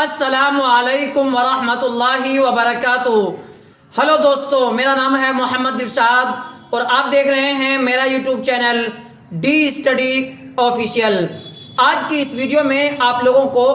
السلام علیکم ورحمۃ اللہ وبرکاتہ۔ ہلو دوستو، میرا نام ہے محمد ارشاد اور آپ دیکھ رہے ہیں میرا YouTube channel D study official. آج کی اس ویڈیو میں آپ لوگوں کو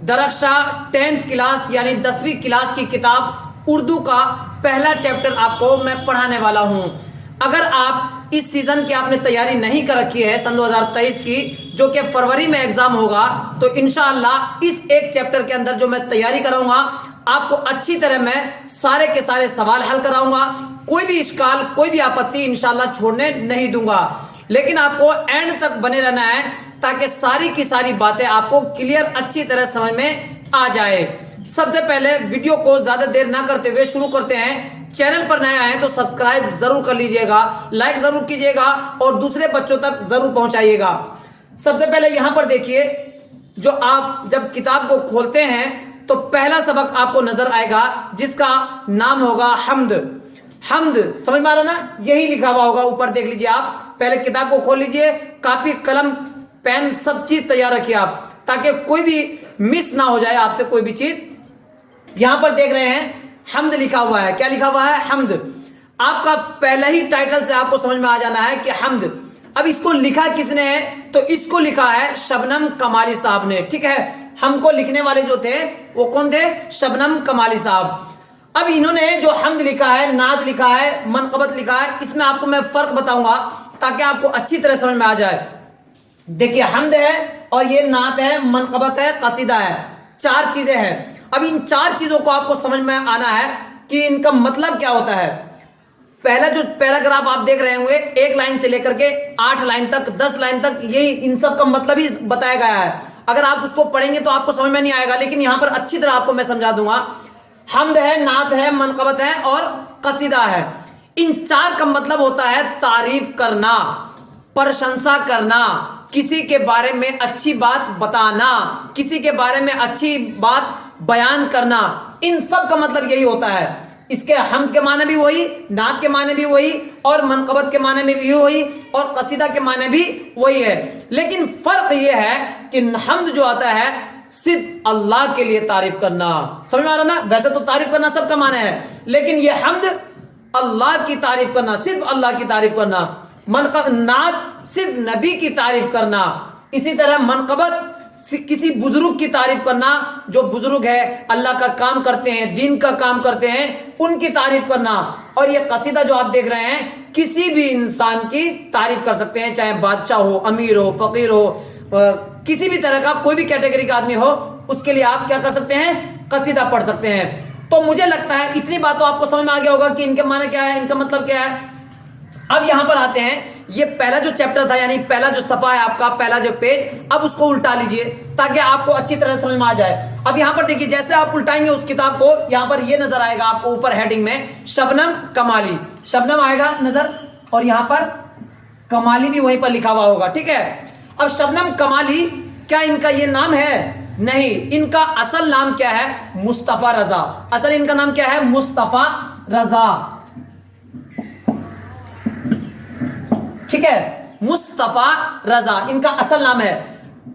درخشاں 10th کلاس یعنی 10ویں کلاس کی کتاب اردو کا پہلا چیپٹر آپ کو میں پڑھانے والا ہوں۔ اگر آپ اس سیزن کی آپ نے تیاری نہیں کر رکھی ہے سن 2023 کی، جو کہ فروری میں ایگزام ہوگا، تو انشاءاللہ اس ایک چیپٹر کے اندر جو میں تیاری کراؤں گا آپ کو اچھی طرح میں سارے کے سارے سوال حل کراؤں گا۔ کوئی بھی اشکال، کوئی بھی آپتی انشاءاللہ چھوڑنے نہیں دوں گا، لیکن آپ کو اینڈ تک بنے رہنا ہے تاکہ ساری کی ساری باتیں آپ کو کلیئر اچھی طرح سمجھ میں آ جائے۔ سب سے پہلے ویڈیو کو زیادہ دیر نہ کرتے ہوئے شروع کرتے ہیں۔ چینل پر نئے آئے تو سبسکرائب ضرور کر لیجئے گا، لائک ضرور کیجئے گا اور دوسرے بچوں تک ضرور پہنچائیے گا۔ سب سے پہلے یہاں پر دیکھیے، جو آپ جب کتاب کو کھولتے ہیں تو پہلا سبق آپ کو نظر آئے گا جس کا نام ہوگا حمد۔ حمد سمجھ میں آ رہا نا؟ یہی لکھا ہوا ہوگا اوپر، دیکھ لیجئے آپ۔ پہلے کتاب کو کھول لیجئے، کاپی قلم پین سب چیز تیار رکھیے آپ، تاکہ کوئی بھی مس نہ ہو جائے آپ سے کوئی بھی چیز۔ یہاں پر دیکھ رہے ہیں حمد لکھا ہوا ہے۔ کیا لکھا ہوا ہے؟ حمد۔ آپ کا پہلا ہی ٹائٹل سے آپ کو سمجھ میں آ جانا ہے کہ حمد۔ اب اس کو لکھا کس نے ہے؟ تو اس کو لکھا ہے شبنم کمالی صاحب نے، ٹھیک ہے؟ ہم کو لکھنے والے جو تھے وہ کون تھے؟ شبنم کمالی صاحب۔ اب انہوں نے جو حمد لکھا ہے، نعت لکھا ہے، منقبت لکھا ہے، اس میں آپ کو میں فرق بتاؤں گا تاکہ آپ کو اچھی طرح سمجھ میں آ جائے۔ دیکھیے، حمد ہے اور یہ نعت ہے، منقبت ہے، قصیدہ ہے، چار چیزیں ہیں۔ اب ان چار چیزوں کو آپ کو سمجھ میں آنا ہے کہ ان کا مطلب کیا ہوتا ہے۔ پہلا جو پیراگراف آپ دیکھ رہے ہوں گے، 1 لائن سے لے کر کے 8 لائن تک، 10 لائن تک، یہی ان سب کا مطلب ہی بتایا گیا ہے۔ اگر آپ اس کو پڑھیں گے تو آپ کو سمجھ میں نہیں آئے گا، لیکن یہاں پر اچھی طرح آپ کو میں سمجھا دوں گا۔ حمد ہے، نعت ہے، منقبت ہے اور قصیدہ ہے۔ ان چار کا مطلب ہوتا ہے تعریف کرنا، پرشنسا کرنا، کسی کے بارے میں اچھی بات بتانا، کسی کے بارے میں اچھی بات بیان کرنا۔ ان سب کا مطلب یہی ہوتا ہے۔ اس کے حمد کے معنی بھی وہی، نعت کے معنی بھی وہی، اور منقبت کے معنی میں بھی وہی، اور قصیدہ کے معنی بھی وہی ہے۔ لیکن فرق یہ ہے کہ حمد جو آتا ہے صرف اللہ کے لیے تعریف کرنا۔ سمجھ میں آ رہا نا؟ ویسے تو تعریف کرنا سب کا معنی ہے، لیکن یہ حمد اللہ کی تعریف کرنا، صرف اللہ کی تعریف کرنا۔ نعت صرف نبی کی تعریف کرنا۔ اسی طرح منقبت کسی بزرگ کی تعریف کرنا، جو بزرگ ہے، اللہ کا کام کرتے ہیں، دین کا کام کرتے ہیں، ان کی تعریف کرنا۔ اور یہ قصیدہ جو آپ دیکھ رہے ہیں، کسی بھی انسان کی تعریف کر سکتے ہیں، چاہے بادشاہ ہو، امیر ہو، فقیر ہو، کسی بھی طرح کا کوئی بھی کیٹیگری کا آدمی ہو، اس کے لیے آپ کیا کر سکتے ہیں؟ قصیدہ پڑھ سکتے ہیں۔ تو مجھے لگتا ہے اتنی بات تو آپ کو سمجھ میں آ گیا ہوگا کہ ان کے معنی کیا ہے، ان کا مطلب کیا ہے۔ اب یہاں پر آتے ہیں، یہ پہلا جو چیپٹر تھا، یعنی پہلا جو صفحہ ہے آپ کا، پہلا جو پیج، اب اس کو الٹا لیجئے تاکہ آپ کو اچھی طرح سمجھ میں آ جائے۔ اب یہاں پر دیکھیے، جیسے آپ الٹائیں گے اس کتاب کو، یہاں پر یہ نظر آئے گا آپ کو اوپر ہیڈنگ میں شبنم کمالی، شبنم آئے گا نظر، اور یہاں پر کمالی بھی وہیں پر لکھا ہوا ہوگا، ٹھیک ہے؟ اب شبنم کمالی کیا ان کا یہ نام ہے؟ نہیں، ان کا اصل نام کیا ہے؟ مصطفیٰ رضا۔ اصل ان کا نام کیا ہے؟ مصطفیٰ رضا، ٹھیک ہے؟ مصطفیٰ رضا ان کا اصل نام ہے۔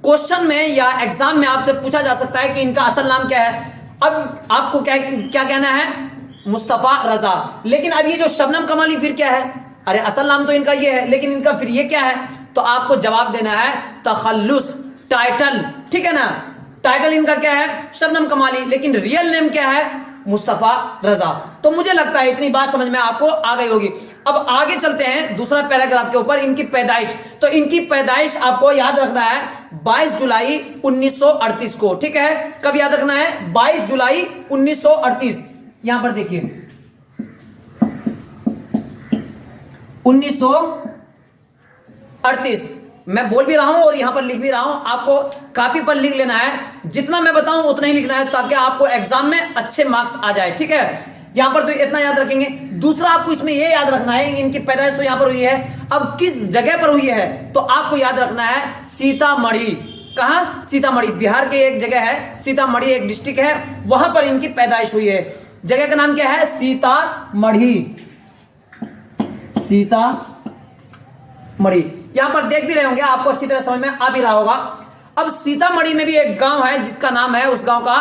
کوشچن میں یا ایگزام میں آپ سے پوچھا جا سکتا ہے کہ ان کا اصل نام کیا ہے۔ اب آپ کو کیا کہنا ہے؟ مصطفیٰ رضا۔ لیکن اب یہ جو شبنم کمالی پھر کیا ہے؟ ارے اصل نام تو ان کا یہ ہے، لیکن ان کا پھر یہ کیا ہے؟ تو آپ کو جواب دینا ہے تخلص، ٹائٹل، ٹھیک ہے نا؟ ٹائٹل ان کا کیا ہے؟ شبنم کمالی، لیکن ریئل نیم کیا ہے؟ مصطفیٰ رضا۔ تو مجھے لگتا ہے اتنی بات سمجھ میں آپ کو آ گئی ہوگی۔ اب آگے چلتے ہیں دوسرا پیراگراف کے اوپر، ان کی پیدائش۔ تو ان کی پیدائش آپ کو یاد رکھنا ہے 22 جولائی 1938 کو، ٹھیک ہے؟ کب یاد رکھنا ہے؟ 22 جولائی 1938۔ یہاں پر دیکھیے 1938 میں بول بھی رہا ہوں اور یہاں پر لکھ بھی رہا ہوں، آپ کو کاپی پر لکھ لینا ہے، جتنا میں بتاؤں اتنا ہی لکھنا ہے تاکہ آپ کو ایگزام میں اچھے مارکس آ جائے، ٹھیک ہے؟ یہاں پر تو اتنا یاد رکھیں گے۔ دوسرا آپ کو اس میں یہ یاد رکھنا ہے، ان کی پیدائش تو یہاں پر ہوئی ہے، اب کس جگہ پر ہوئی ہے؟ تو آپ کو یاد رکھنا ہے سیتا مڑھی۔ کہاں؟ سیتا مڑھی، بہار کے ایک جگہ ہے، سیتا مڑھی ایک ڈسٹرکٹ ہے، وہاں پر ان کی پیدائش ہوئی ہے۔ جگہ کا نام کیا ہے؟ سیتا مڑھی، سیتا مڑھی۔ یہاں پر دیکھ بھی رہے ہوں گے، آپ کو اچھی طرح سمجھ میں آ بھی رہا ہوگا۔ اب سیتا مڑھی میں بھی ایک گاؤں ہے جس کا نام ہے، اس گاؤں کا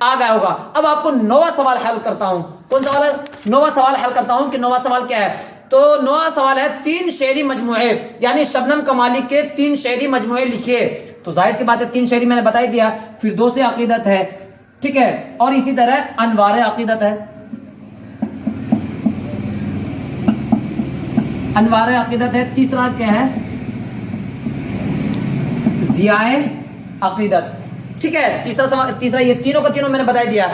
آ گیا ہوگا. اب آپ کو 9واں سوال حل کرتا ہوں. کون سا سوال ہے؟ 9واں سوال حل کرتا ہوں کہ 9واں سوال کیا ہے. تو 9واں سوال ہے 3 شعری مجموعے، یعنی شبنم کمالی کے 3 شعری مجموعے لکھیے. تو ظاہر سی بات ہے 3 شعری میں نے بتا ہی دیا. فردوس عقیدت ہے، ٹھیک ہے، اور اسی طرح انوار عقیدت ہے. انوار عقیدت ہے. تیسرا کیا ہے؟ ضیاء عقیدت. ٹھیک ہے، تیسرا یہ تینوں کا تینوں میں نے بتا دیا.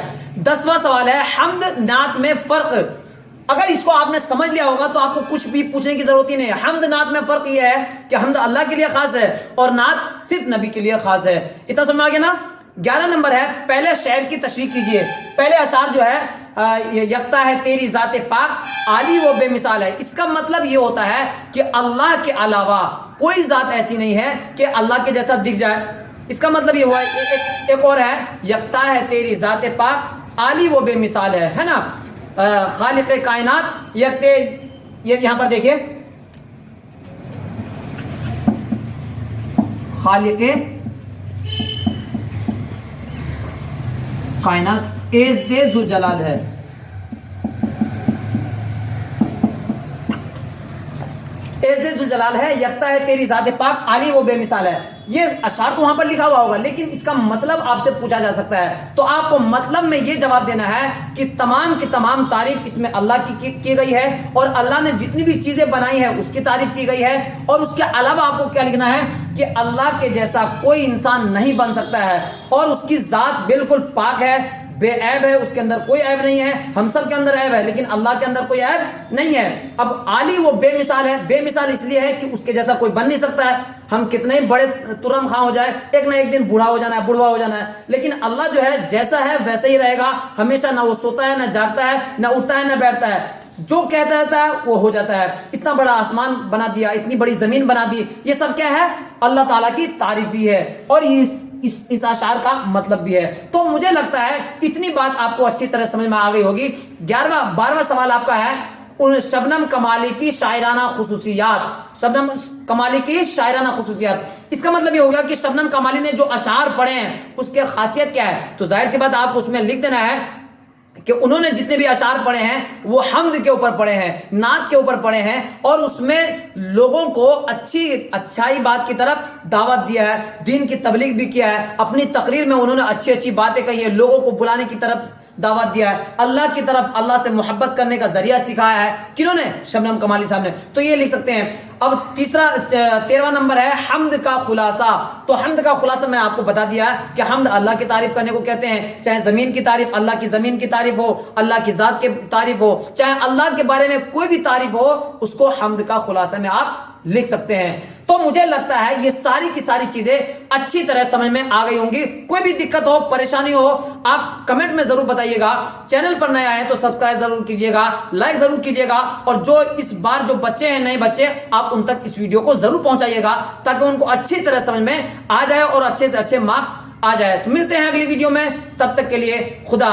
10واں سوال ہے حمد نعت میں فرق. اگر اس کو آپ نے سمجھ لیا ہوگا تو آپ کو کچھ بھی پوچھنے کی ضرورت ہی نہیں ہے. حمد نعت میں فرق یہ ہے کہ حمد اللہ کے لیے خاص ہے اور نعت صرف نبی کے لیے خاص ہے. اتنا سمجھ میں آ گیا نا. 11 نمبر ہے پہلے شعر کی تشریح کیجئے. پہلے اشعار جو ہے یکتا ہے تیری ذات پاک عالی و بے مثال ہے. اس کا مطلب یہ ہوتا ہے کہ اللہ کے علاوہ کوئی ذات ایسی نہیں ہے کہ اللہ کے جیسا دکھ جائے. اس کا مطلب یہ ہوا. ایک اور ہے یکتا ہے تیری ذات پاک عالی و بے مثال ہے نا. خالق کائنات یکتے، یہ یہاں پر دیکھیے خالق کائنات ایز دے ذوالجلال ہے. ایز دے ذوالجلال ہے، یکتا ہے تیری ذات پاک عالی و بے مثال ہے. یہ اشعار تو وہاں پر لکھا ہوا ہوگا لیکن اس کا مطلب آپ سے پوچھا جا سکتا ہے. تو آپ کو مطلب میں یہ جواب دینا ہے کہ تمام کی تمام تعریف اس میں اللہ کی گئی ہے اور اللہ نے جتنی بھی چیزیں بنائی ہیں اس کی تعریف کی گئی ہے. اور اس کے علاوہ آپ کو کیا لکھنا ہے کہ اللہ کے جیسا کوئی انسان نہیں بن سکتا ہے اور اس کی ذات بالکل پاک ہے، بے عیب ہے، اس کے اندر کوئی عیب نہیں ہے. ہم سب کے اندر عیب ہے لیکن اللہ کے اندر کوئی عیب نہیں ہے. اب عالی وہ بے مثال ہے. بے مثال اس لیے ہے کہ اس کے جیسا کوئی بن نہیں سکتا ہے. ہم کتنے ہی بڑے ترم خواہ ہو جائے، ایک نہ ایک دن بوڑھا ہو جانا ہے، بڑھوا ہو جانا ہے. لیکن اللہ جو ہے جیسا ہے ویسا ہی رہے گا ہمیشہ. نہ وہ سوتا ہے، نہ جاگتا ہے، نہ اٹھتا ہے، نہ بیٹھتا ہے. جو کہتا رہتا ہے وہ ہو جاتا ہے. اتنا بڑا آسمان بنا دیا، اتنی بڑی زمین بنا دی، یہ سب کیا ہے؟ اللہ تعالیٰ کی تعریف ہی ہے. اور اس اشعار کا مطلب بھی ہے. تو مجھے لگتا ہے اتنی بات آپ کو اچھی طرح سمجھ میں آ گئی ہوگی. 12واں سوال آپ کا ہے شبنم کمالی کی شاعرانہ خصوصیات. شبنم کمالی کی شاعرانہ خصوصیات، اس کا مطلب یہ ہوگا کہ شبنم کمالی نے جو اشعار پڑھے ہیں اس کے خاصیت کیا ہے. تو ظاہر سی بات آپ اس میں لکھ دینا ہے کہ انہوں نے جتنے بھی اشعار پڑھے ہیں وہ حمد کے اوپر پڑھے ہیں، نعت کے اوپر پڑھے ہیں، اور اس میں لوگوں کو اچھائی بات کی طرف دعوت دیا ہے، دین کی تبلیغ بھی کیا ہے. اپنی تقریر میں انہوں نے اچھی اچھی باتیں کہی ہیں، لوگوں کو بلانے کی طرف دعوت دیا ہے، اللہ کی طرف، اللہ سے محبت کرنے کا ذریعہ سکھایا ہے. کنہوں نے؟ شبنم کمالی صاحب نے. تو یہ لکھ سکتے ہیں. اب 13واں نمبر ہے حمد کا خلاصہ. تو حمد کا خلاصہ میں آپ کو بتا دیا کہ حمد اللہ کی تعریف کرنے کو کہتے ہیں. چاہے زمین کی تعریف، اللہ کی زمین کی تعریف ہو، اللہ کی ذات کی تعریف ہو، چاہے اللہ کے بارے میں کوئی بھی تعریف ہو، اس کو حمد کا خلاصہ میں آپ لکھ سکتے ہیں. تو مجھے لگتا ہے یہ ساری کی ساری چیزیں اچھی طرح سمجھ میں آ گئی ہوں گی. کوئی بھی دقت ہو، پریشانی ہو، آپ کمنٹ میں ضرور بتائیے گا. چینل پر نیا ہے تو سبسکرائب ضرور کیجیے گا، لائک ضرور کیجیے گا، اور جو اس بار جو بچے ہیں، نئے بچے، آپ ان تک اس ویڈیو کو ضرور پہنچائیے گا تاکہ ان کو اچھی طرح سمجھ میں آ جائے اور اچھے سے اچھے مارکس آ جائے. تو ملتے ہیں اگلی ویڈیو میں، تب تک کے لیے خدا